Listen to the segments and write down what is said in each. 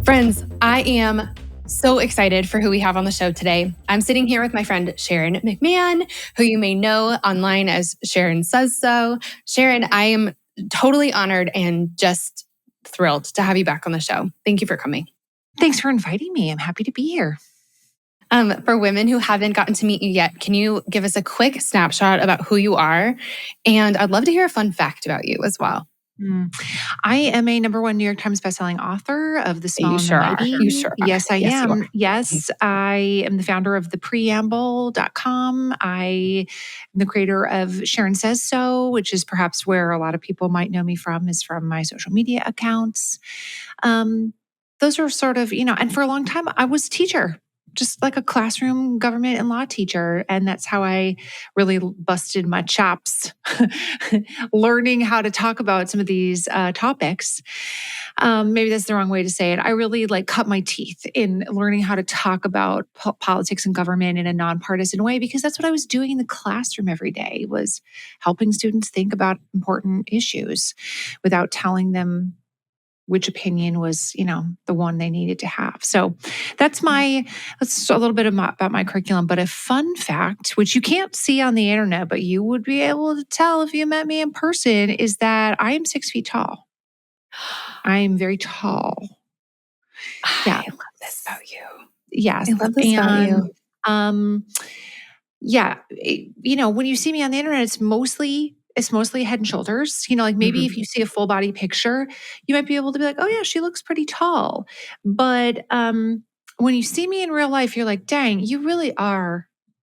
Friends, I am so excited for who we have on the show today. I'm sitting here with my friend Sharon McMahon, who you may know online as Sharon Says So. Sharon, I am totally honored and just thrilled to have you back on the show. Thank you for coming. Thanks for inviting me. I'm happy to be here. For women who haven't gotten to meet you yet, can you give us a quick snapshot about who you are? And I'd love to hear a fun fact about you as well. I am a number one New York Times bestselling author of The Small You and sure the are. Mighty. You sure are. Yes, I Yes, you am. are. Yes, I am the founder of thepreamble.com. I am the creator of Sharon Says So, which is perhaps where a lot of people might know me from, is from my social media accounts. Those are sort of, and for a long time, I was a teacher, just like a classroom government and law teacher. And that's how I really busted my chops learning how to talk about some of these topics. Maybe that's the wrong way to say it. I really cut my teeth in learning how to talk about politics and government in a nonpartisan way, because that's what I was doing in the classroom every day, was helping students think about important issues without telling them which opinion was, the one they needed to have. So that's a little bit about my curriculum. But a fun fact, which you can't see on the internet, but you would be able to tell if you met me in person, is that I am 6 feet tall. I am very tall. Yeah. I love this about you. Yes. I love this about you. When you see me on the internet, it's mostly head and shoulders. Maybe if you see a full body picture, you might be able to be like, oh yeah, she looks pretty tall. But when you see me in real life, you're like, dang, you really are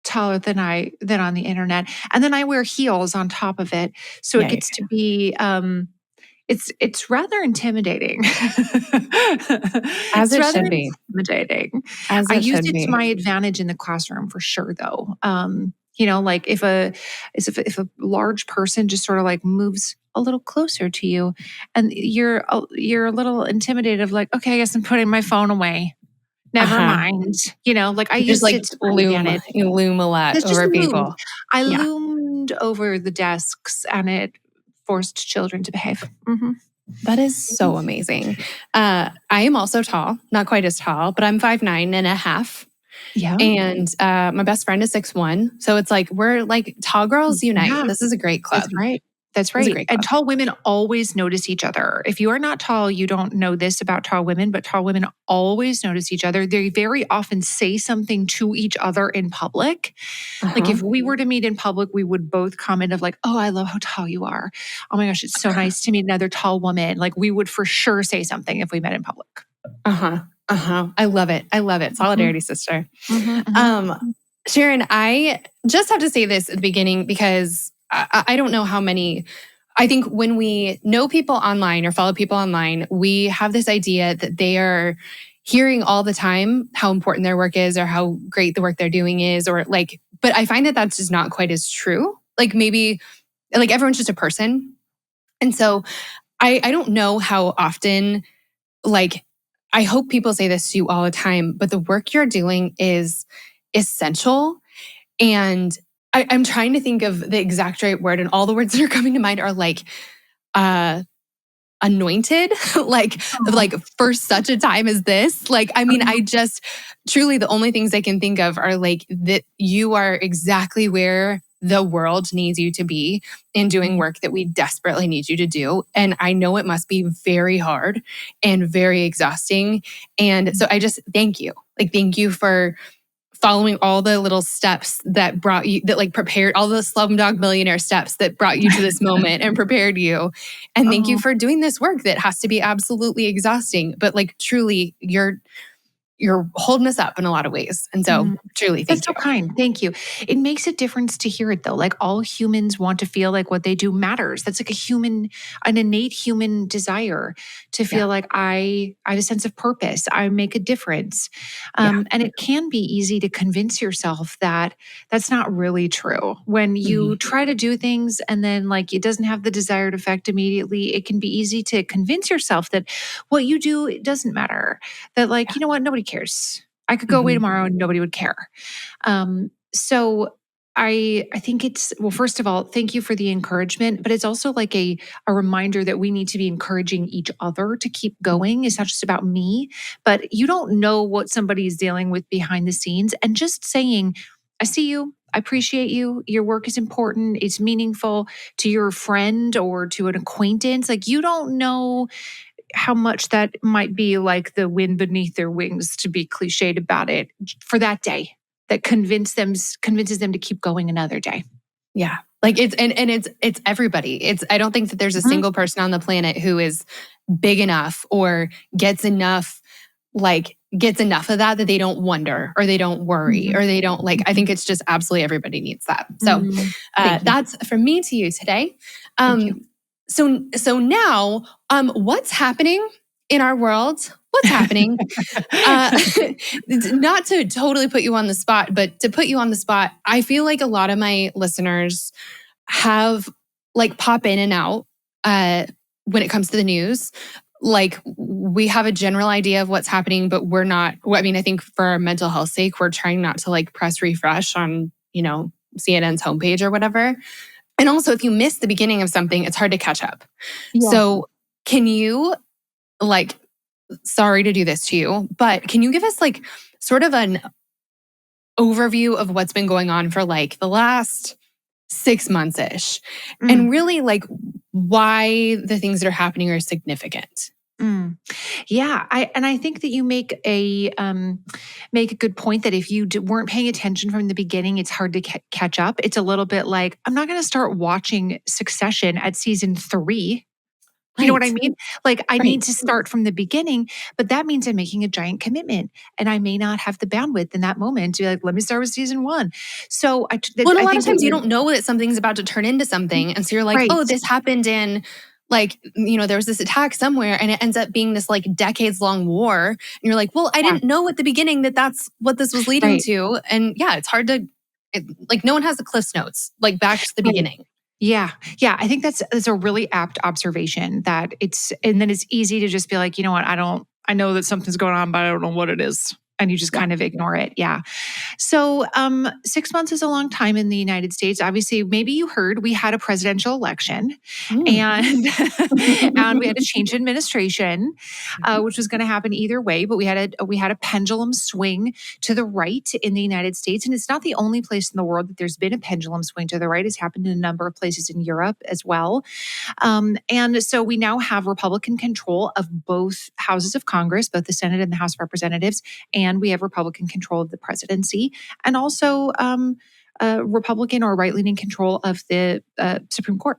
taller than on the internet. And then I wear heels on top of it. So it gets to be it's rather intimidating. As It's it rather should be. intimidating. As I it used should it to be. my advantage in the classroom for sure, though. If a large person just sort of moves a little closer to you, and you're a little intimidated of okay, I guess I'm putting my phone away. Never mind. I You just used it to my advantage. you loom a lot It's just over loomed. people. I Yeah. loomed over the desks, and it forced children to behave. Mm-hmm. That is so amazing. I am also tall, not quite as tall, but I'm 5'9.5". Yeah. And my best friend is 6'1". So it's we're tall girls unite. Yeah. This is a great club. That's right. That's It's a right. great And club. tall women always notice each other. If you are not tall, you don't know this about tall women, but tall women always notice each other. They very often say something to each other in public. If we were to meet in public, we would both comment of oh, I love how tall you are. Oh my gosh, it's so nice to meet another tall woman. We would for sure say something if we met in public. I love it. I love it. Solidarity, sister. Mm-hmm. Sharon, I just have to say this at the beginning because I don't know how many. I think when we know people online or follow people online, we have this idea that they are hearing all the time how important their work is or how great the work they're doing is, but I find that that's just not quite as true. Maybe everyone's just a person. And so I don't know how often, I hope people say this to you all the time, but the work you're doing is essential. And I'm trying to think of the exact right word, and all the words that are coming to mind are anointed, for such a time as this. I just truly, the only things I can think of are that you are exactly where the world needs you to be in doing work that we desperately need you to do. And I know it must be very hard and very exhausting. And so I just thank you. Thank you for following all the little steps that brought you, that prepared all the Slumdog Millionaire steps that brought you to this moment and prepared you. And thank you for doing this work that has to be absolutely exhausting, but truly you're holding us up in a lot of ways. And so truly, thank you. That's so kind. Thank you. It makes a difference to hear it though. All humans want to feel what they do matters. That's an innate human desire to feel I have a sense of purpose. I make a difference. And it can be easy to convince yourself that that's not really true. When you try to do things and then it doesn't have the desired effect immediately, it can be easy to convince yourself that what you do, it doesn't matter. That you know what, nobody cares. I could go away tomorrow and nobody would care. So I think it's, well, first of all, thank you for the encouragement, but it's also like a reminder that we need to be encouraging each other to keep going. It's not just about me, but you don't know what somebody's dealing with behind the scenes. And just saying, I see you, I appreciate you, your work is important, it's meaningful to your friend or to an acquaintance. Like, you don't know how much that might be like the wind beneath their wings, to be cliched about it, for that day, that convinces them to keep going another day. Yeah. Like it's everybody. I don't think that there's a single person on the planet who is big enough or gets enough of that they don't wonder or they don't worry or they don't I think it's just absolutely everybody needs that. So that's from me to you today. Thank you. So now, what's happening in our world? What's happening? Not to totally put you on the spot, but to put you on the spot, I feel like a lot of my listeners have pop in and out when it comes to the news. We have a general idea of what's happening, but we're not. I mean, I think for our mental health sake, we're trying not to press refresh on CNN's homepage or whatever. And also, if you miss the beginning of something, it's hard to catch up. Yeah. So can you, sorry to do this to you, but can you give us sort of an overview of what's been going on for the last 6 months-ish and really why the things that are happening are significant? Yeah, I think that you make a good point that if you weren't paying attention from the beginning, it's hard to catch up. It's a little bit like, I'm not going to start watching Succession at season 3. You know what I mean? I need to start from the beginning, but that means I'm making a giant commitment, and I may not have the bandwidth in that moment to be let me start with season 1. So a lot of times you don't know that something's about to turn into something, and so you're like, oh, this happened in there was this attack somewhere, and it ends up being this decades-long war, and you're like, well, I didn't know at the beginning that that's what this was leading to, and it's hard to no one has the Cliff's Notes back to the beginning. Yeah. I think that's a really apt observation, that and then it's easy to just be like, you know what, I know that something's going on, but I don't know what it is. And you just kind of ignore it. Yeah. So 6 months is a long time in the United States. Obviously, maybe you heard we had a presidential election and we had a change in administration, which was going to happen either way. But we had a pendulum swing to the right in the United States. And it's not the only place in the world that there's been a pendulum swing to the right. It's happened in a number of places in Europe as well. And so we now have Republican control of both houses of Congress, both the Senate and the House of Representatives, and we have Republican control of the presidency, and also Republican or right-leaning control of the Supreme Court.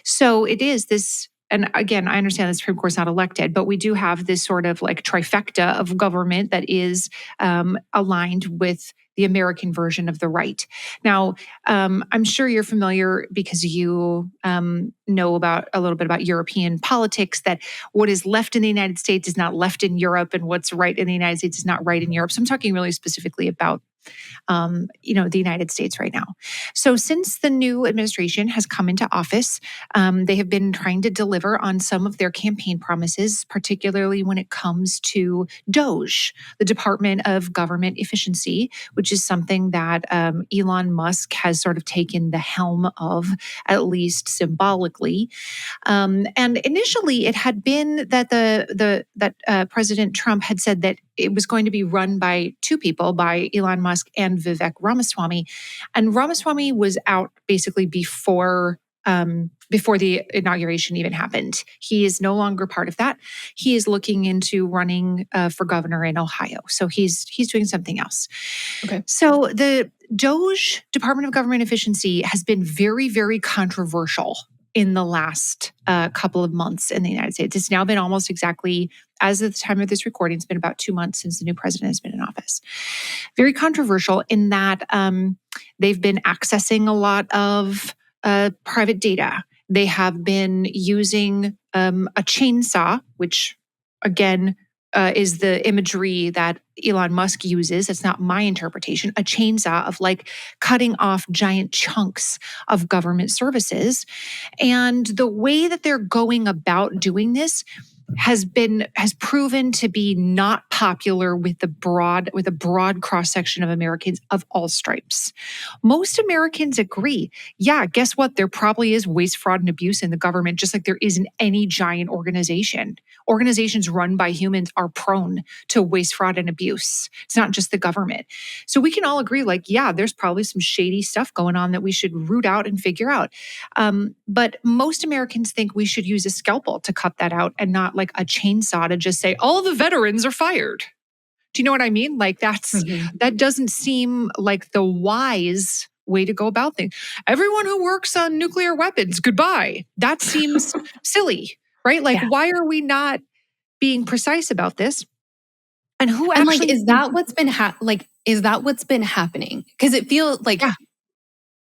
So it is this, and again, I understand the Supreme Court's not elected, but we do have this sort of trifecta of government that is aligned with the American version of the right. Now, I'm sure you're familiar, because you know a little bit about European politics, that what is left in the United States is not left in Europe, and what's right in the United States is not right in Europe. So I'm talking really specifically about the United States right now. So since the new administration has come into office, they have been trying to deliver on some of their campaign promises, particularly when it comes to DOGE, the Department of Government Efficiency, which is something that Elon Musk has sort of taken the helm of, at least symbolically. And initially, it had been that that President Trump had said that it was going to be run by two people, by Elon Musk and Vivek Ramaswamy. And Ramaswamy was out basically before the inauguration even happened. He is no longer part of that. He is looking into running for governor in Ohio. So he's doing something else. Okay. So the DOGE, Department of Government Efficiency, has been very, very controversial in the last couple of months in the United States. It's now been almost exactly, as of the time of this recording, it's been about 2 months since the new president has been in office. Very controversial in that they've been accessing a lot of private data. They have been using a chainsaw, which again is the imagery that Elon Musk uses. It's not my interpretation. A chainsaw of cutting off giant chunks of government services. And the way that they're going about doing this has proven to be not popular with a broad cross section of Americans of all stripes. Most Americans agree. Yeah, guess what? There probably is waste, fraud, and abuse in the government, just like there is in any giant organization. Organizations run by humans are prone to waste, fraud, and abuse. It's not just the government. So we can all agree, like, yeah, there's probably some shady stuff going on that we should root out and figure out. But most Americans think we should use a scalpel to cut that out and not like a chainsaw to just say all the veterans are fired. Do you know what I mean? Like that doesn't seem like the wise way to go about things. Everyone who works on nuclear weapons, goodbye. That seems silly, right? Like, why are we not being precise about this? And who actually like, is that what's been happening? Because it feels like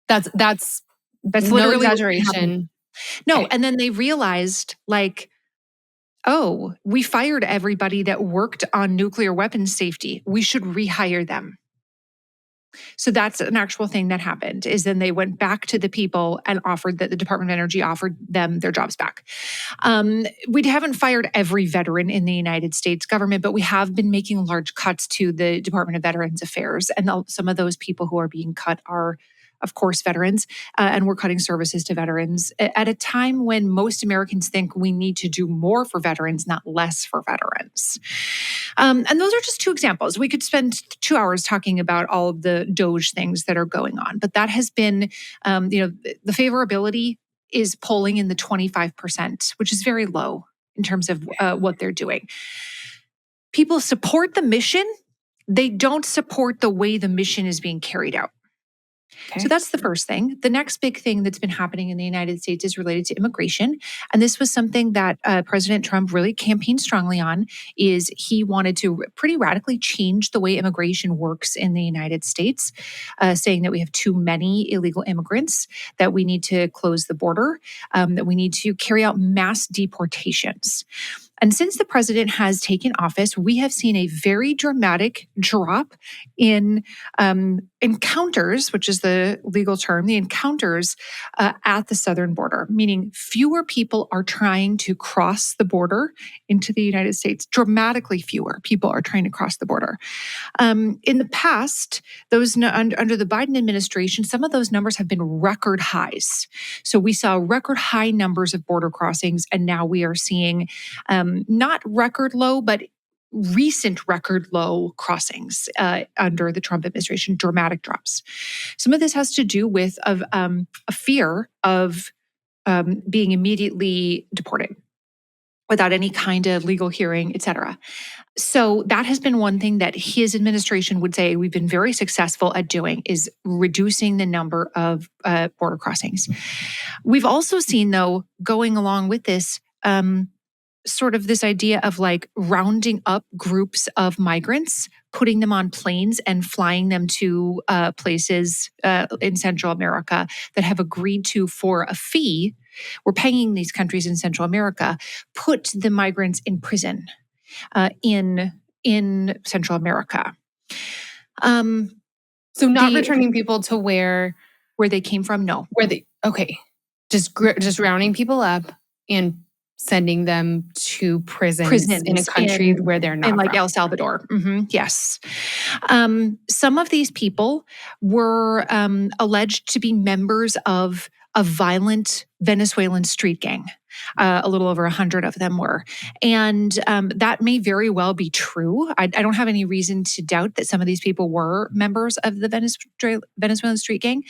that's no exaggeration. No, and then they realized, like, oh, we fired everybody that worked on nuclear weapons safety. We should rehire them. So that's an actual thing that happened, is then they went back to the people and offered that the Department of Energy offered them their jobs back. We haven't fired every veteran in the United States government, but we have been making large cuts to the Department of Veterans Affairs. And some of those people who are being cut are, of course, veterans, and we're cutting services to veterans at a time when most Americans think we need to do more for veterans, not less for veterans. And those are just two examples. We could spend 2 hours talking about all of the DOGE things that are going on, but that has been, the favorability is polling in the 25%, which is very low in terms of what they're doing. People support the mission. They don't support the way the mission is being carried out. Okay. So that's the first thing. The next big thing that's been happening in the United States is related to immigration. And this was something that President Trump really campaigned strongly on, is he wanted to pretty radically change the way immigration works in the United States, saying that we have too many illegal immigrants, that we need to close the border, that we need to carry out mass deportations. And since the president has taken office, we have seen a very dramatic drop in encounters, which is the legal term, the encounters at the southern border, meaning fewer people are trying to cross the border into the United States. Dramatically fewer people are trying to cross the border. In the past, under the Biden administration, some of those numbers have been record highs. So we saw record high numbers of border crossings, and now we are seeing not record low, but recent record low crossings under the Trump administration, dramatic drops. Some of this has to do with a fear of being immediately deported without any kind of legal hearing, et cetera. So that has been one thing that his administration would say we've been very successful at doing, is reducing the number of border crossings. We've also seen, though, going along with this, sort of this idea of like rounding up groups of migrants, putting them on planes and flying them to places in Central America that have agreed to, for a fee, we're paying these countries in Central America, put the migrants in prison in Central America. So not returning people to where they came from? No. Just rounding people up and sending them to prisons in a country where they're not, in like El Salvador. Mm-hmm. Yes. Some of these people were alleged to be members of a violent Venezuelan street gang. A little over 100 of them were. And that may very well be true. I don't have any reason to doubt that some of these people were members of the Venezuelan street gang.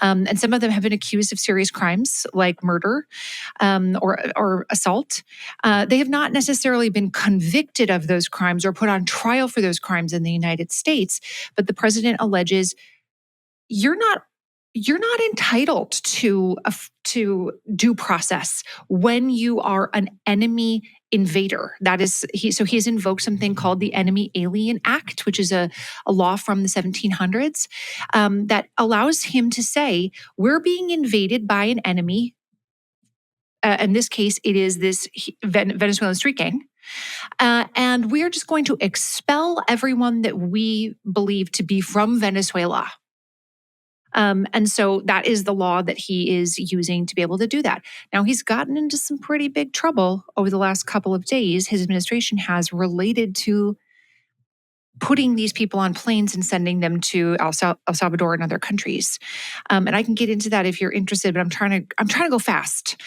And some of them have been accused of serious crimes like murder or assault. They have not necessarily been convicted of those crimes or put on trial for those crimes in the United States. But the president alleges, you're not entitled to due process when you are an enemy invader. That is, he has invoked something called the Enemy Alien Act, which is a law from the 1700s that allows him to say, we're being invaded by an enemy. In this case, it is this Venezuelan street gang. And we are just going to expel everyone that we believe to be from Venezuela. And so that is the law that he is using to be able to do that. Now, he's gotten into some pretty big trouble over the last couple of days. His administration has related to putting these people on planes and sending them to El Salvador and other countries. And I can get into that if you're interested, but I'm trying to go fast.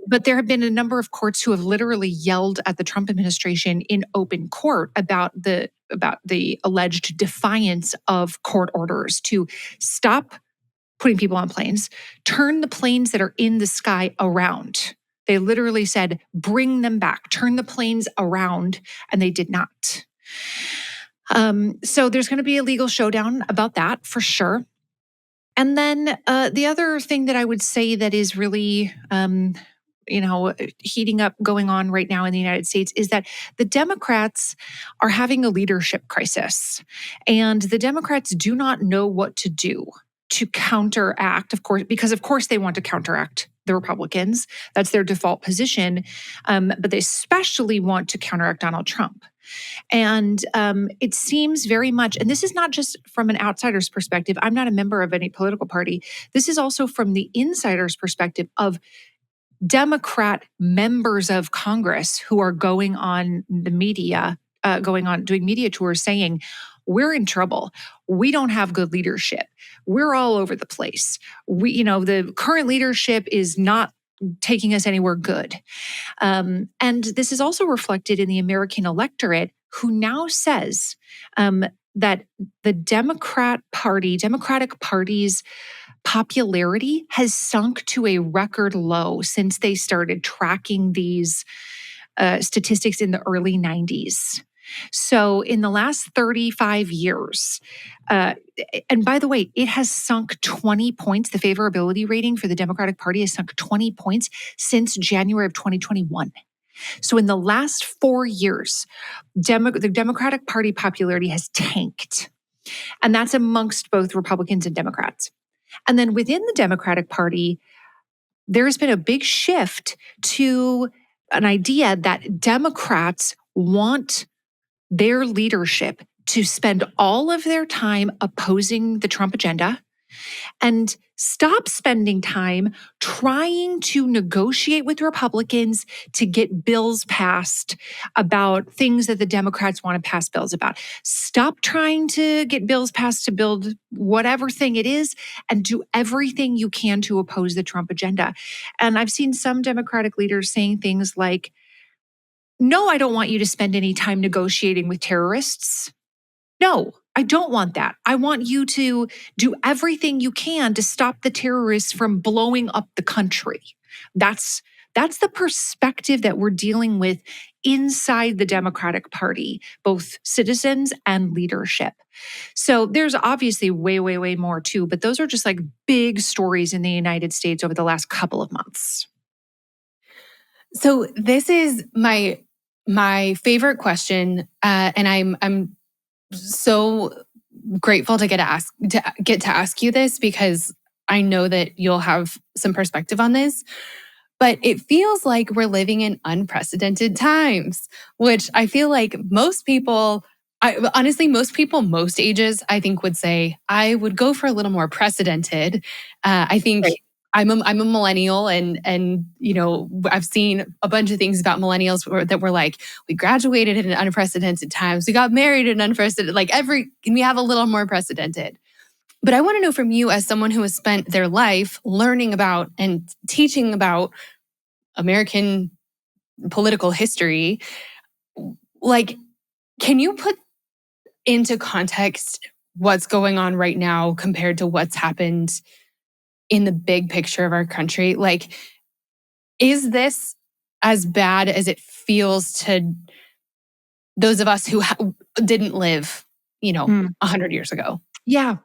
But there have been a number of courts who have literally yelled at the Trump administration in open court about the alleged defiance of court orders to stop putting people on planes, turn the planes that are in the sky around. They literally said, bring them back, turn the planes around, and they did not. So there's going to be a legal showdown about that for sure. And then the other thing that I would say that is really, heating up going on right now in the United States is that the Democrats are having a leadership crisis. And the Democrats do not know what to do to counteract, of course, because of course they want to counteract the Republicans. That's their default position. But they especially want to counteract Donald Trump. And it seems very much, and this is not just from an outsider's perspective. I'm not a member of any political party. This is also from the insider's perspective of Democrat members of Congress who are going on the media, doing media tours saying, we're in trouble. We don't have good leadership. We're all over the place. The current leadership is not taking us anywhere good. And this is also reflected in the American electorate, who now says that the Democratic Party's popularity has sunk to a record low since they started tracking these statistics in the early 90s. So in the last 35 years, and by the way, it has sunk 20 points. The favorability rating for the Democratic Party has sunk 20 points since January of 2021. So in the last 4 years, the Democratic Party popularity has tanked. And that's amongst both Republicans and Democrats. And then within the Democratic Party, there's been a big shift to an idea that Democrats want their leadership to spend all of their time opposing the Trump agenda and stop spending time trying to negotiate with Republicans to get bills passed about things that the Democrats want to pass bills about. Stop trying to get bills passed to build whatever thing it is and do everything you can to oppose the Trump agenda. And I've seen some Democratic leaders saying things like, no, I don't want you to spend any time negotiating with terrorists. No, I don't want that. I want you to do everything you can to stop the terrorists from blowing up the country. That's the perspective that we're dealing with inside the Democratic Party, both citizens and leadership. So there's obviously way, way, way more too, but those are just like big stories in the United States over the last couple of months. So this is my favorite question, and I'm so grateful to get to ask you this, because I know that you'll have some perspective on this. But it feels like we're living in unprecedented times, which I feel like most people, most ages, I think would say I would go for a little more precedented. I think. Right. I'm a millennial, and I've seen a bunch of things about millennials that were like, we graduated in unprecedented times, we got married in unprecedented, we have a little more precedented. But I want to know from you, as someone who has spent their life learning about and teaching about American political history, can you put into context what's going on right now compared to what's happened in the big picture of our country? Is this as bad as it feels to those of us who didn't live, 100 years ago? Yeah,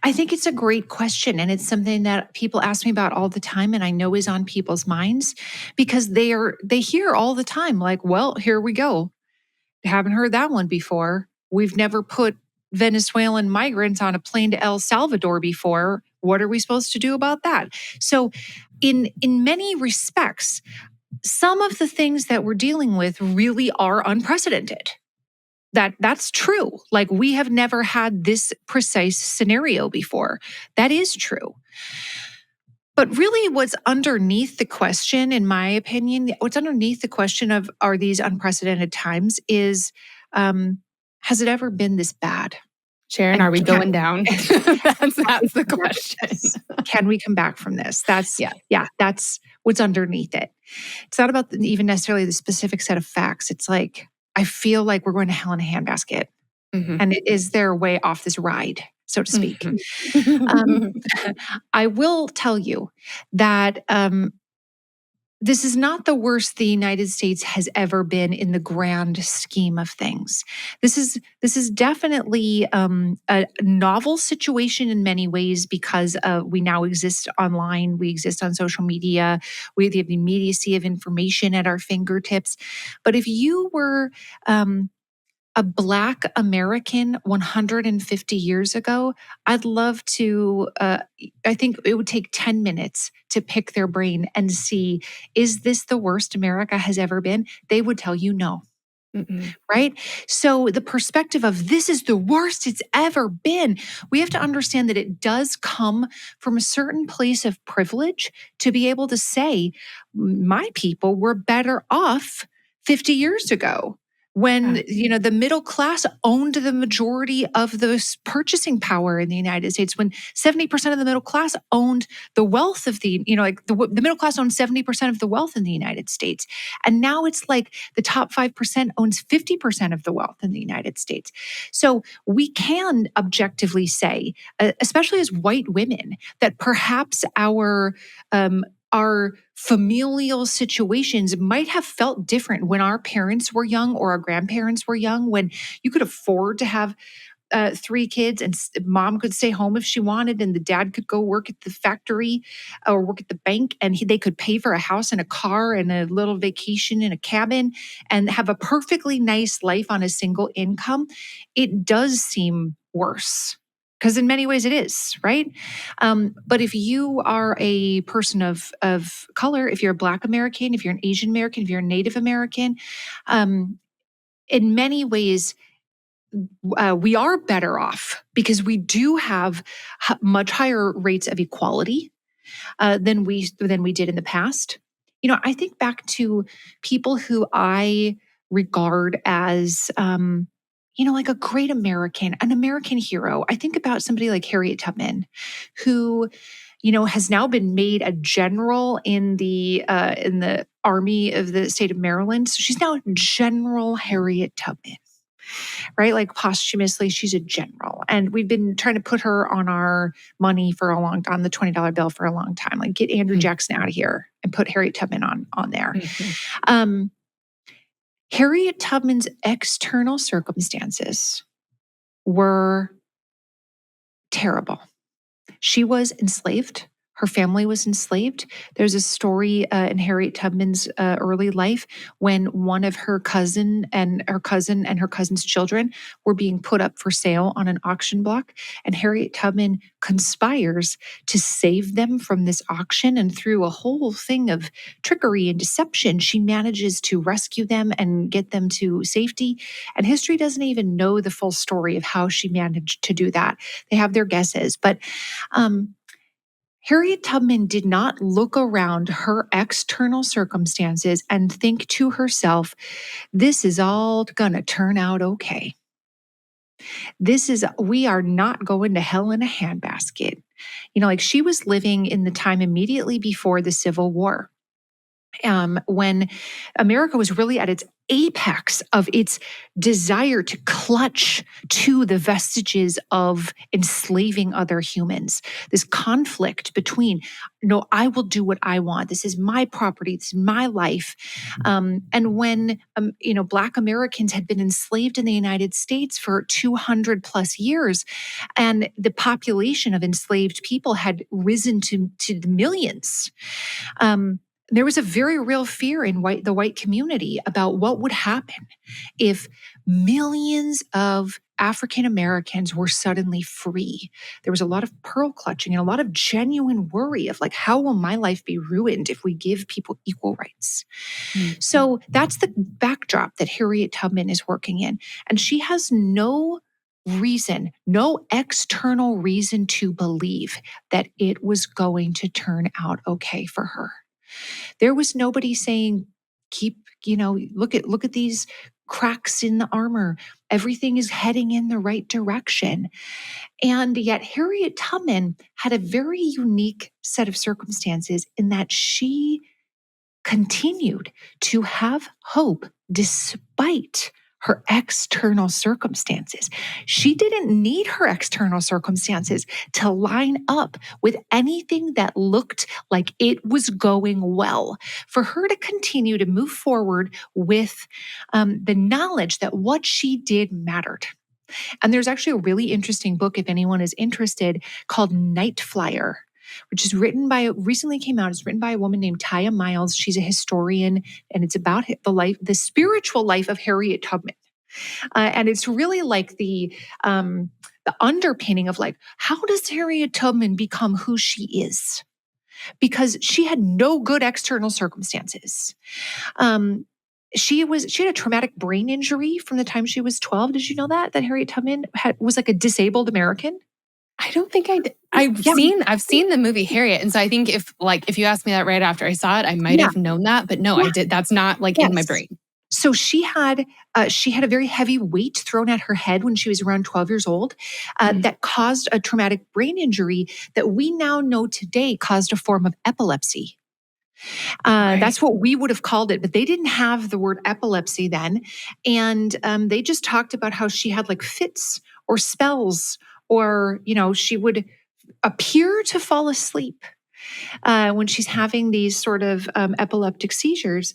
I think it's a great question. And it's something that people ask me about all the time, and I know is on people's minds, because they hear all the time, like, well, here we go. Haven't heard that one before. We've never put Venezuelan migrants on a plane to El Salvador before. What are we supposed to do about that? So in many respects, some of the things that we're dealing with really are unprecedented. That's true. Like, we have never had this precise scenario before. That is true. But really, what's underneath the question, in my opinion, what's underneath the question of, are these unprecedented times, is, has it ever been this bad? Sharon, are we going down? That's the question. Can we come back from this? That's what's underneath it. It's not about even necessarily the specific set of facts. It's like, I feel like we're going to hell in a handbasket. Mm-hmm. And is there a way off this ride, so to speak? Mm-hmm. I will tell you that this is not the worst the United States has ever been in the grand scheme of things. This is definitely a novel situation in many ways, because we now exist online. We exist on social media. We have the immediacy of information at our fingertips. But if you were a Black American 150 years ago, I'd love to, I think it would take 10 minutes to pick their brain and see, is this the worst America has ever been? They would tell you no. Mm-mm. Right? So the perspective of this is the worst it's ever been, we have to understand that it does come from a certain place of privilege to be able to say, my people were better off 50 years ago, when the middle class owned the majority of the purchasing power in the United States, when 70% of the middle class owned the wealth of the middle class owned 70% of the wealth in the United States. And now it's like the top 5% owns 50% of the wealth in the United States. So we can objectively say, especially as white women, that perhaps our familial situations might have felt different when our parents were young or our grandparents were young, when you could afford to have 3 kids, and mom could stay home if she wanted, and the dad could go work at the factory or work at the bank, and they could pay for a house and a car and a little vacation in a cabin and have a perfectly nice life on a single income. It does seem worse, because in many ways it is, right? But if you are a person of color, if you're a Black American, if you're an Asian American, if you're a Native American, in many ways, we are better off, because we do have much higher rates of equality than we did in the past. I think back to people who I regard as like a great American, an American hero. I think about somebody like Harriet Tubman, who has now been made a general in the Army of the state of Maryland. So she's now General Harriet Tubman, right? Like, posthumously, she's a general. And we've been trying to put her on our money for a long time, the $20 bill for a long time. Like, get Andrew Jackson out of here and put Harriet Tubman on there. Mm-hmm. Harriet Tubman's external circumstances were terrible. She was enslaved. Her family was enslaved. There's a story in Harriet Tubman's early life when one of her cousin and her cousin's children were being put up for sale on an auction block. And Harriet Tubman conspires to save them from this auction. And through a whole thing of trickery and deception, she manages to rescue them and get them to safety. And history doesn't even know the full story of how she managed to do that. They have their guesses. But Harriet Tubman did not look around her external circumstances and think to herself, this is all going to turn out okay. We are not going to hell in a handbasket. Like, she was living in the time immediately before the Civil War, when America was really at its apex of its desire to clutch to the vestiges of enslaving other humans. This conflict between, no, I will do what I want. This is my property. This is my life. And when, Black Americans had been enslaved in the United States for 200 plus years, and the population of enslaved people had risen to the millions. There was a very real fear in the white community about what would happen if millions of African Americans were suddenly free. There was a lot of pearl clutching and a lot of genuine worry of like, how will my life be ruined if we give people equal rights? Mm. So that's the backdrop that Harriet Tubman is working in. And she has no reason, no external reason to believe that it was going to turn out okay for her. There was nobody saying, keep, look at these cracks in the armor. Everything is heading in the right direction. And yet Harriet Tubman had a very unique set of circumstances in that she continued to have hope despite her external circumstances. She didn't need her external circumstances to line up with anything that looked like it was going well for her to continue to move forward with the knowledge that what she did mattered. And there's actually a really interesting book, if anyone is interested, called Night Flyer, which is recently came out. It's written by a woman named Taya Miles. She's a historian, and it's about the spiritual life of Harriet Tubman. And it's really like the underpinning of like, how does Harriet Tubman become who she is? Because she had no good external circumstances. She had a traumatic brain injury from the time she was 12. Did you know that Harriet Tubman was like a disabled American? I don't think I did. I've seen the movie Harriet. And so I think if you asked me that right after I saw it, I might have known that, but no, I did. That's not like in my brain. So she had a very heavy weight thrown at her head when she was around 12 years old that caused a traumatic brain injury that we now know today caused a form of epilepsy. Right. That's what we would have called it, but they didn't have the word epilepsy then. And they just talked about how she had like fits or spells, or, she would appear to fall asleep when she's having these sort of epileptic seizures.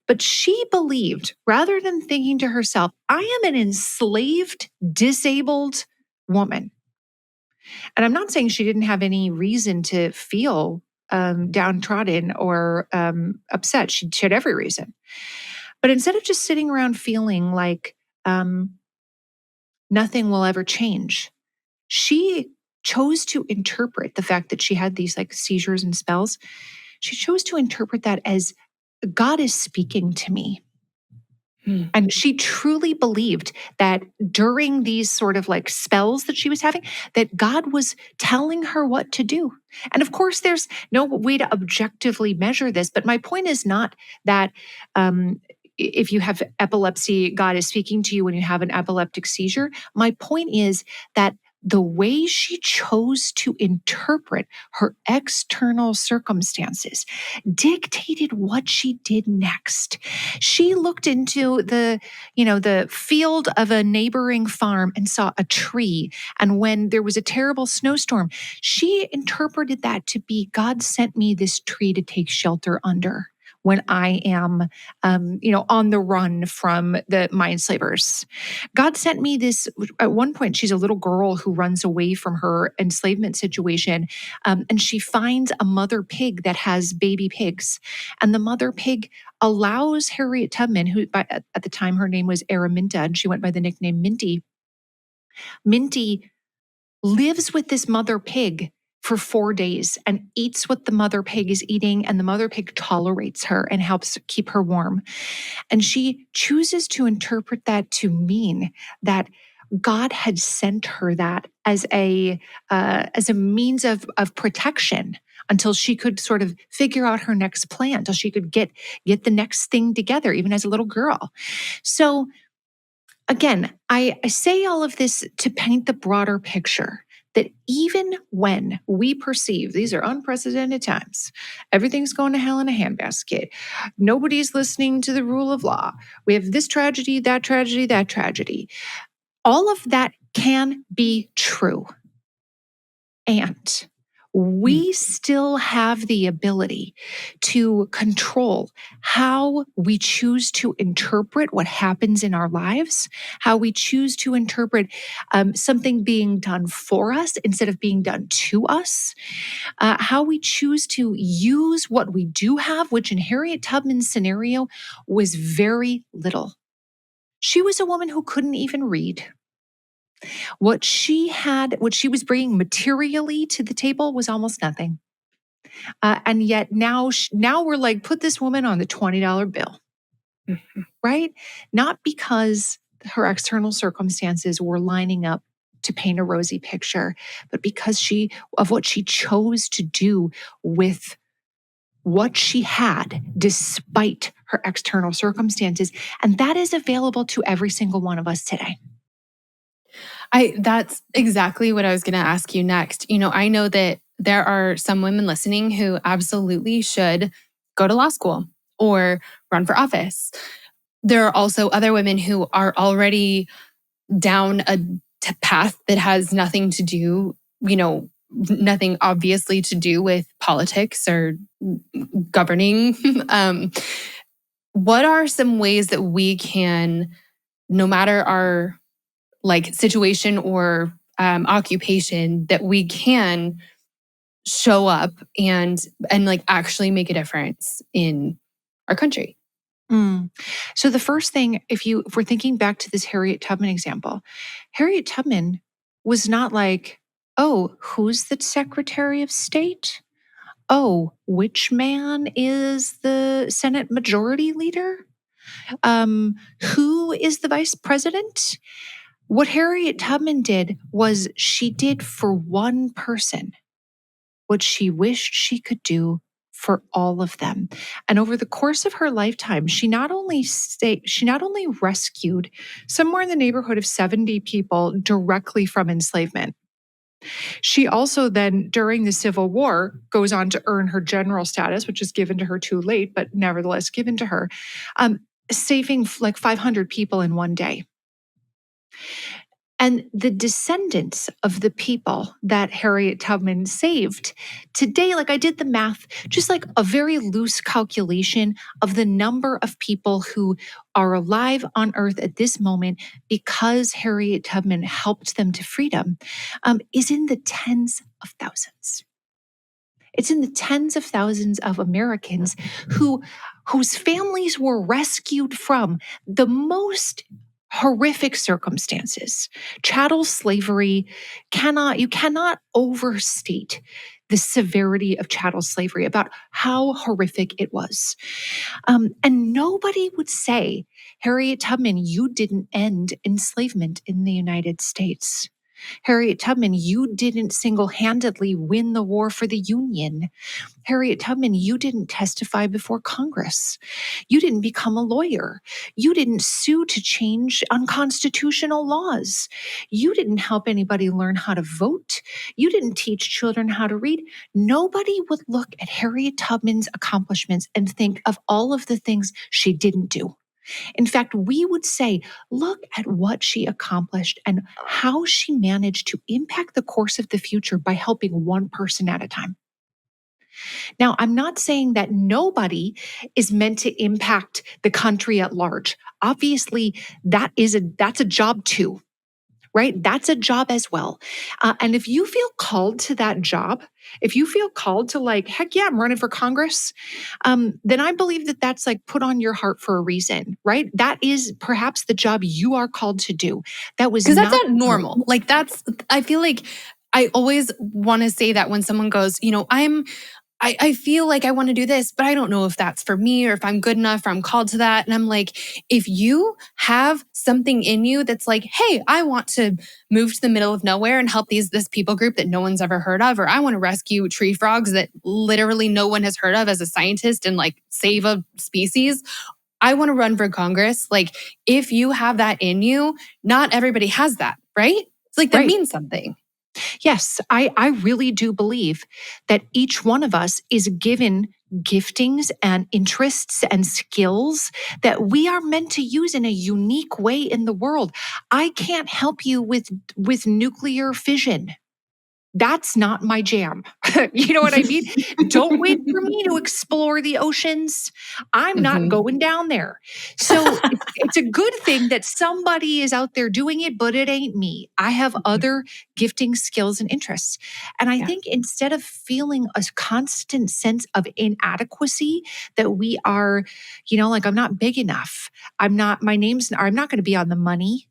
But she believed, rather than thinking to herself, I am an enslaved, disabled woman. And I'm not saying she didn't have any reason to feel downtrodden or upset. She had every reason. But instead of just sitting around feeling like nothing will ever change, she chose to interpret the fact that she had these like seizures and spells. She chose to interpret that as God is speaking to me. And she truly believed that during these sort of like spells that she was having, that God was telling her what to do. And of course, there's no way to objectively measure this. But my point is not that if you have epilepsy, God is speaking to you when you have an epileptic seizure. My point is that the way she chose to interpret her external circumstances dictated what she did next. She looked into the field of a neighboring farm and saw a tree. And when there was a terrible snowstorm, she interpreted that to be God sent me this tree to take shelter under when I am, on the run from my enslavers. God sent me this. At one point, she's a little girl who runs away from her enslavement situation, and she finds a mother pig that has baby pigs. And the mother pig allows Harriet Tubman, who at the time her name was Araminta, and she went by the nickname Minty. Minty lives with this mother pig for 4 days and eats what the mother pig is eating, and the mother pig tolerates her and helps keep her warm. And she chooses to interpret that to mean that God had sent her that as a means of protection until she could sort of figure out her next plan, until she could get the next thing together, even as a little girl. So again, I say all of this to paint the broader picture that even when we perceive these are unprecedented times, everything's going to hell in a handbasket, nobody's listening to the rule of law, we have this tragedy, that tragedy, that tragedy, all of that can be true. And we still have the ability to control how we choose to interpret what happens in our lives, how we choose to interpret something being done for us instead of being done to us, how we choose to use what we do have, which in Harriet Tubman's scenario was very little. She was a woman who couldn't even read. What she was bringing materially to the table was almost nothing. And yet now we're like, put this woman on the $20 bill, right? Not because her external circumstances were lining up to paint a rosy picture, but because of what she chose to do with what she had despite her external circumstances. And that is available to every single one of us today. That's exactly what I was going to ask you next. I know that there are some women listening who absolutely should go to law school or run for office. There are also other women who are already down a path that has nothing to do, nothing obviously to do with politics or governing. What are some ways that we can, no matter our situation or occupation, that we can show up and actually make a difference in our country? So the first thing, if we're thinking back to this Harriet Tubman example, Harriet Tubman was not like, oh, who's the Secretary of State? Oh, which man is the Senate Majority Leader? Who is the Vice President? What Harriet Tubman did was she did for one person what she wished she could do for all of them. And over the course of her lifetime, she not only rescued somewhere in the neighborhood of 70 people directly from enslavement. She also then, during the Civil War, goes on to earn her general status, which is given to her too late, but nevertheless given to her, saving like 500 people in one day. And the descendants of the people that Harriet Tubman saved today, like I did the math, just like a very loose calculation of the number of people who are alive on earth at this moment because Harriet Tubman helped them to freedom, is in the tens of thousands. It's in the tens of thousands of Americans whose families were rescued from the most horrific circumstances. Chattel slavery you cannot overstate the severity of chattel slavery, about how horrific it was. And nobody would say, Harriet Tubman, you didn't end enslavement in the United States. Harriet Tubman, you didn't single-handedly win the war for the Union. Harriet Tubman, you didn't testify before Congress. You didn't become a lawyer. You didn't sue to change unconstitutional laws. You didn't help anybody learn how to vote. You didn't teach children how to read. Nobody would look at Harriet Tubman's accomplishments and think of all of the things she didn't do. In fact, we would say, look at what she accomplished and how she managed to impact the course of the future by helping one person at a time. Now, I'm not saying that nobody is meant to impact the country at large. Obviously, that's a job too, right? That's a job as well. And if you feel called to that job, if you feel called to like, heck yeah, I'm running for Congress, then I believe that that's like put on your heart for a reason, right? That is perhaps the job you are called to do. That was because that's not normal. I feel like I always want to say that when someone goes, I feel like I want to do this, but I don't know if that's for me or if I'm good enough or I'm called to that. And I'm like, if you have something in you that's like, hey, I want to move to the middle of nowhere and help this people group that no one's ever heard of, or I want to rescue tree frogs that literally no one has heard of as a scientist and like save a species, I want to run for Congress. Like, if you have that in you, not everybody has that, right? It's like that Right. means something. Yes, I really do believe that each one of us is given giftings and interests and skills that we are meant to use in a unique way in the world. I can't help you with nuclear fission. That's not my jam. You know what I mean? Don't wait for me to explore the oceans. I'm not Mhm. going down there. So it's a good thing that somebody is out there doing it, but it ain't me. I have other gifting, skills, and interests. And I Yeah. think instead of feeling a constant sense of inadequacy, that we are, like, I'm not big enough. I'm not going to be on the money.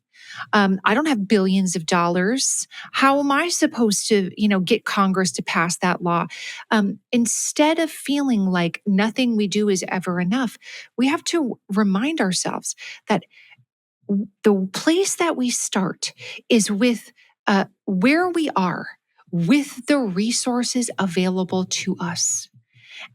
I don't have billions of dollars. How am I supposed to, get Congress to pass that law? Instead of feeling like nothing we do is ever enough, we have to remind ourselves that the place that we start is with where we are, with the resources available to us.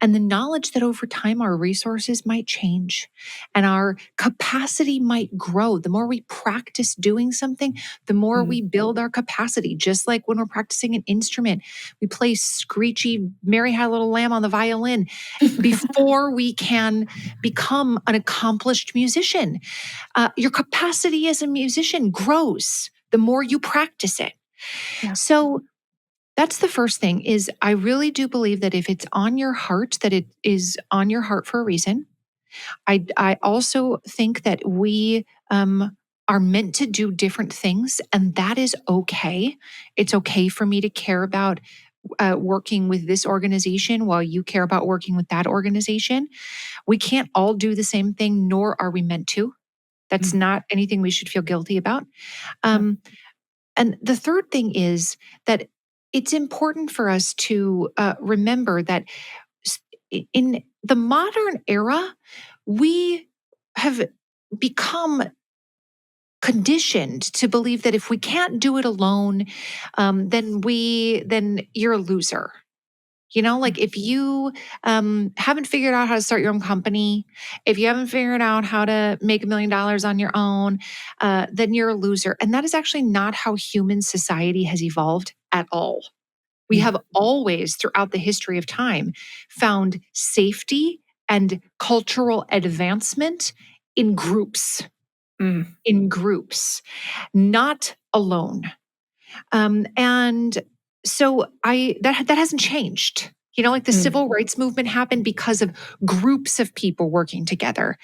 And the knowledge that over time our resources might change and our capacity might grow. The more we practice doing something, the more Mm. we build our capacity. Just like when we're practicing an instrument, we play screechy Mary Had a Little Lamb on the violin before we can become an accomplished musician. Your capacity as a musician grows the more you practice it. Yeah. So that's the first thing. Is I really do believe that if it's on your heart, that it is on your heart for a reason. I also think that we are meant to do different things, and that is okay. It's okay for me to care about working with this organization while you care about working with that organization. We can't all do the same thing, nor are we meant to. That's Mm. not anything we should feel guilty about. Yeah. And the third thing is that it's important for us to remember that in the modern era, we have become conditioned to believe that if we can't do it alone, then you're a loser. Like if you haven't figured out how to start your own company, if you haven't figured out how to make $1 million on your own, then you're a loser. And that is actually not how human society has evolved at all. We Mm. have always, throughout the history of time, found safety and cultural advancement in groups, Mm. not alone. And so that hasn't changed. Like the Mm. civil rights movement happened because of groups of people working together,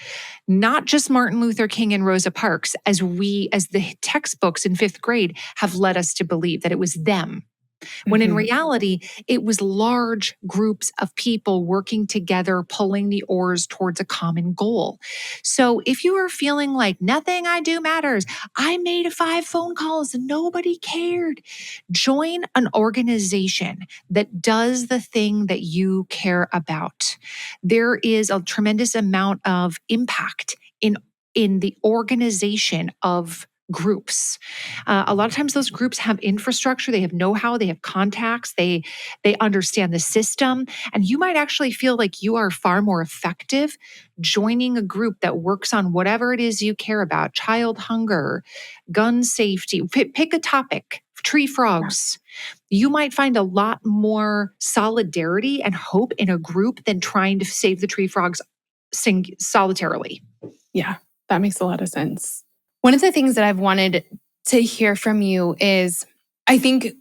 not just Martin Luther King and Rosa Parks, as the textbooks in 5th grade have led us to believe that it was them. When in Mhm. reality, it was large groups of people working together, pulling the oars towards a common goal. So if you are feeling like nothing I do matters, I made 5 phone calls and nobody cared, join an organization that does the thing that you care about. There is a tremendous amount of impact in the organization of groups. A lot of times those groups have infrastructure, they have know-how, they have contacts, they understand the system, and you might actually feel like you are far more effective joining a group that works on whatever it is you care about: child hunger, gun safety, pick a topic, tree frogs. You might find a lot more solidarity and hope in a group than trying to save the tree frogs solitarily. Yeah, that makes a lot of sense. One of the things that I've wanted to hear from you is, I think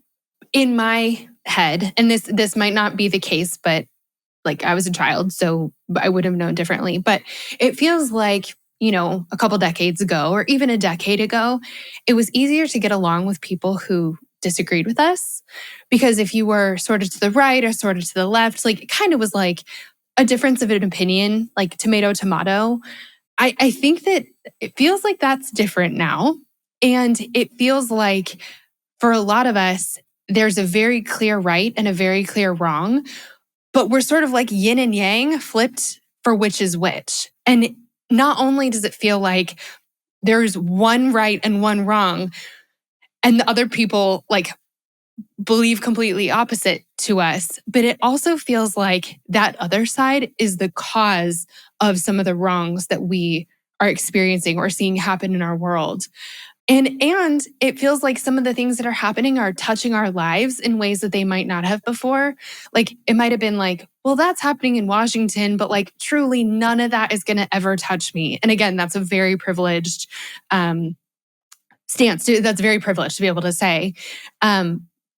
in my head, and this might not be the case, but like I was a child, so I would have known differently. But it feels like, a couple decades ago or even a decade ago, it was easier to get along with people who disagreed with us. Because if you were sort of to the right or sort of to the left, like it kind of was like a difference of an opinion, like tomato, tomato. I think that it feels like that's different now. And it feels like for a lot of us, there's a very clear right and a very clear wrong, but we're sort of like yin and yang flipped for which is which. And not only does it feel like there's one right and one wrong, and the other people like believe completely opposite to us, but it also feels like that other side is the cause of some of the wrongs that we are experiencing or seeing happen in our world. And it feels like some of the things that are happening are touching our lives in ways that they might not have before. Like it might have been like, well, that's happening in Washington, but like truly none of that is going to ever touch me. And again, that's a very privileged stance. That's very privileged to be able to say.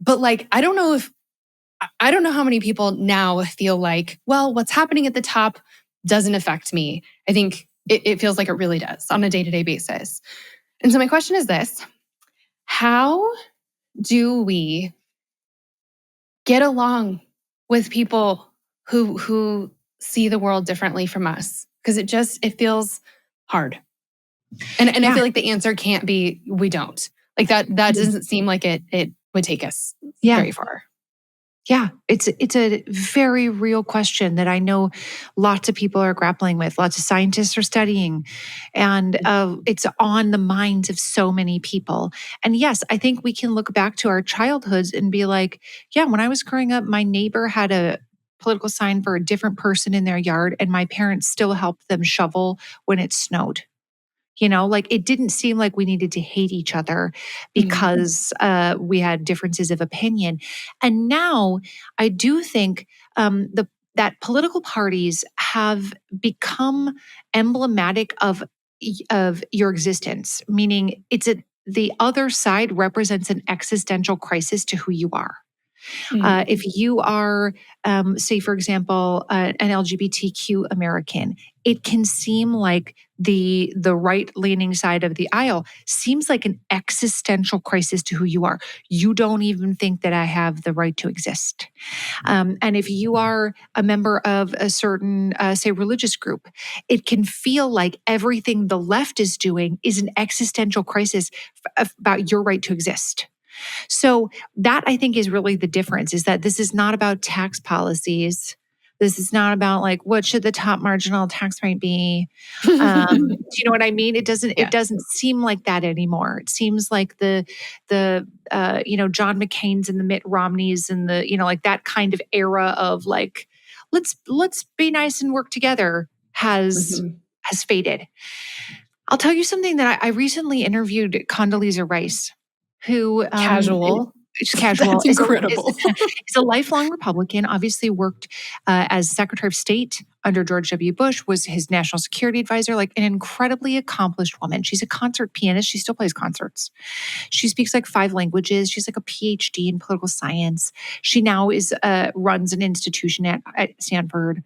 But like, I don't know how many people now feel like, well, what's happening at the top doesn't affect me. I think it feels like it really does on a day-to-day basis. And so my question is this: how do we get along with people who see the world differently from us? Because it feels hard. And I feel like the answer can't be we don't. Like that doesn't seem like it would take us very far. Yeah, it's a very real question that I know lots of people are grappling with. Lots of scientists are studying, and it's on the minds of so many people. And yes, I think we can look back to our childhoods and be like, yeah, when I was growing up, my neighbor had a political sign for a different person in their yard, and my parents still helped them shovel when it snowed. Like it didn't seem like we needed to hate each other because we had differences of opinion. And now I do think that political parties have become emblematic of your existence, meaning the other side represents an existential crisis to who you are. If you are, say, for example, an LGBTQ American, it can seem like the right-leaning side of the aisle seems like an existential crisis to who you are. You don't even think that I have the right to exist. And if you are a member of a certain, say, religious group, it can feel like everything the left is doing is an existential crisis about your right to exist. So that I think is really the difference, is that this is not about tax policies. This is not about like, what should the top marginal tax rate be? Do you know what I mean? It doesn't seem like that anymore. It seems like the John McCain's and the Mitt Romneys and the, like that kind of era of like, let's be nice and work together has faded. I'll tell you something that I recently interviewed Condoleezza Rice, who casual. She's casual. That's incredible. Is a lifelong Republican, obviously worked as Secretary of State under George W. Bush, was his national security advisor, like an incredibly accomplished woman. She's a concert pianist. She still plays concerts. She speaks like 5 languages. She's like a PhD in political science. She now runs an institution at Stanford.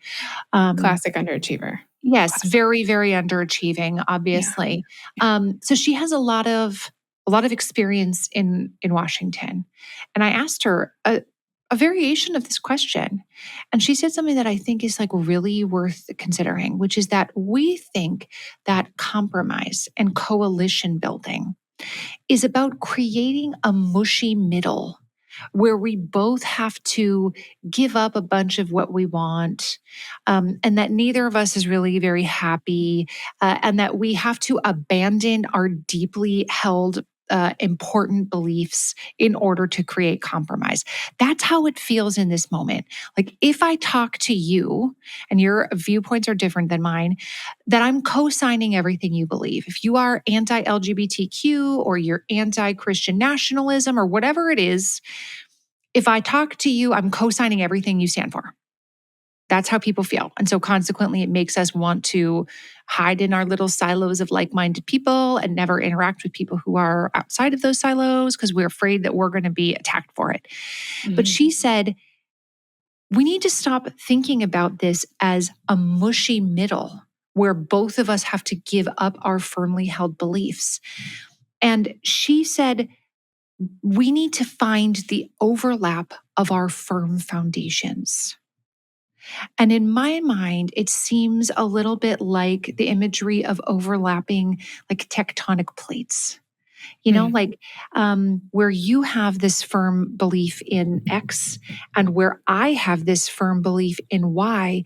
Classic underachiever. Yes, very, very underachieving, obviously. Yeah. So she has a lot of experience in Washington. And I asked her a variation of this question. And she said something that I think is like really worth considering, which is that we think that compromise and coalition building is about creating a mushy middle where we both have to give up a bunch of what we want, and that neither of us is really very happy, and that we have to abandon our deeply held important beliefs in order to create compromise. That's how it feels in this moment. Like if I talk to you and your viewpoints are different than mine, that I'm co-signing everything you believe. If you are anti-LGBTQ or you're anti-Christian nationalism or whatever it is, if I talk to you, I'm co-signing everything you stand for. That's how people feel. And so consequently, it makes us want to hide in our little silos of like-minded people and never interact with people who are outside of those silos because we're afraid that we're going to be attacked for it. But she said, we need to stop thinking about this as a mushy middle where both of us have to give up our firmly held beliefs. And she said, we need to find the overlap of our firm foundations. And in my mind, it seems a little bit like the imagery of overlapping like tectonic plates. Like where you have this firm belief in X and where I have this firm belief in Y,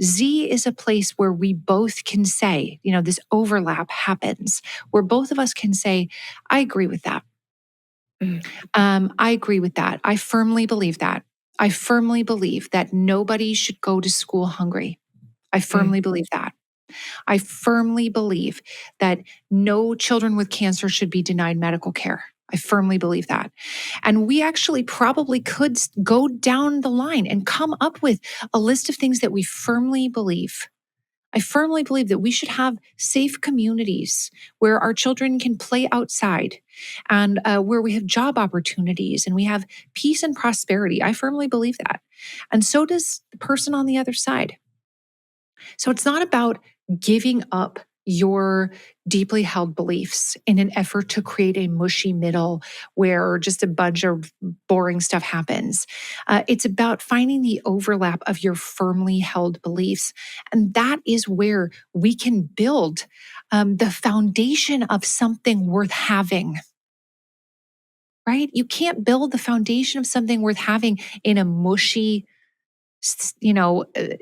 Z is a place where we both can say, this overlap happens, where both of us can say, I agree with that. I agree with that. I firmly believe that. I firmly believe that nobody should go to school hungry. I firmly believe that. I firmly believe that no children with cancer should be denied medical care. I firmly believe that. And we actually probably could go down the line and come up with a list of things that we firmly believe. I firmly believe that we should have safe communities where our children can play outside and where we have job opportunities and we have peace and prosperity. I firmly believe that. And so does the person on the other side. So it's not about giving up your deeply held beliefs in an effort to create a mushy middle where just a bunch of boring stuff happens. It's about finding the overlap of your firmly held beliefs. And that is where we can build the foundation of something worth having. Right? You can't build the foundation of something worth having in a mushy,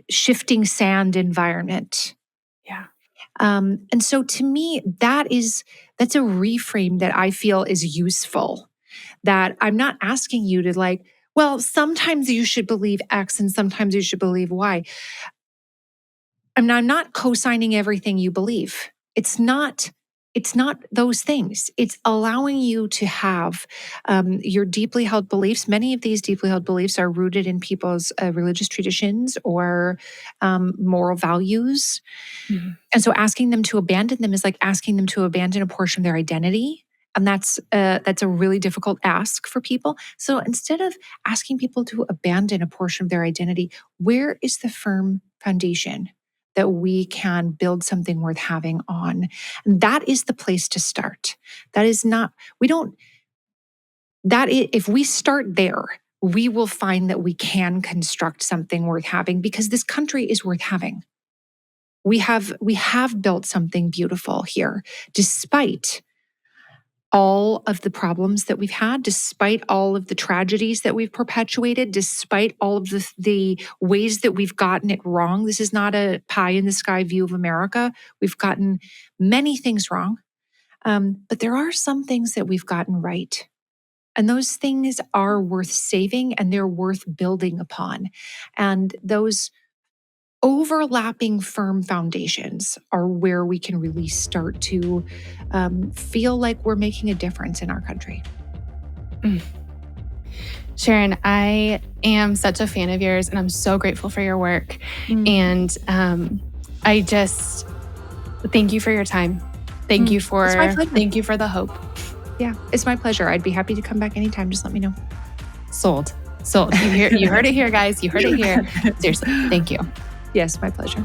shifting sand environment. Yeah. And so to me, that's a reframe that I feel is useful. That I'm not asking you to well, sometimes you should believe X and sometimes you should believe Y. I'm not co-signing everything you believe. It's not those things. It's allowing you to have your deeply held beliefs. Many of these deeply held beliefs are rooted in people's religious traditions or moral values. Mm-hmm. And so asking them to abandon them is like asking them to abandon a portion of their identity. And that's a really difficult ask for people. So instead of asking people to abandon a portion of their identity, where is the firm foundation that we can build something worth having on? And that is the place to start. If we start there, we will find that we can construct something worth having because this country is worth having. We have built something beautiful here, despite all of the problems that we've had, despite all of the tragedies that we've perpetuated, despite all of the ways that we've gotten it wrong. This is not a pie in the sky view of America. We've gotten many things wrong, but there are some things that we've gotten right. And those things are worth saving and they're worth building upon. And those overlapping firm foundations are where we can really start to feel like we're making a difference in our country. Sharon, I am such a fan of yours and I'm so grateful for your work. And I just thank you for your time. Thank you for the hope. Yeah, it's my pleasure. I'd be happy to come back anytime. Just let me know. Sold. You heard it here, guys. You heard it here. Seriously, thank you. Yes, my pleasure.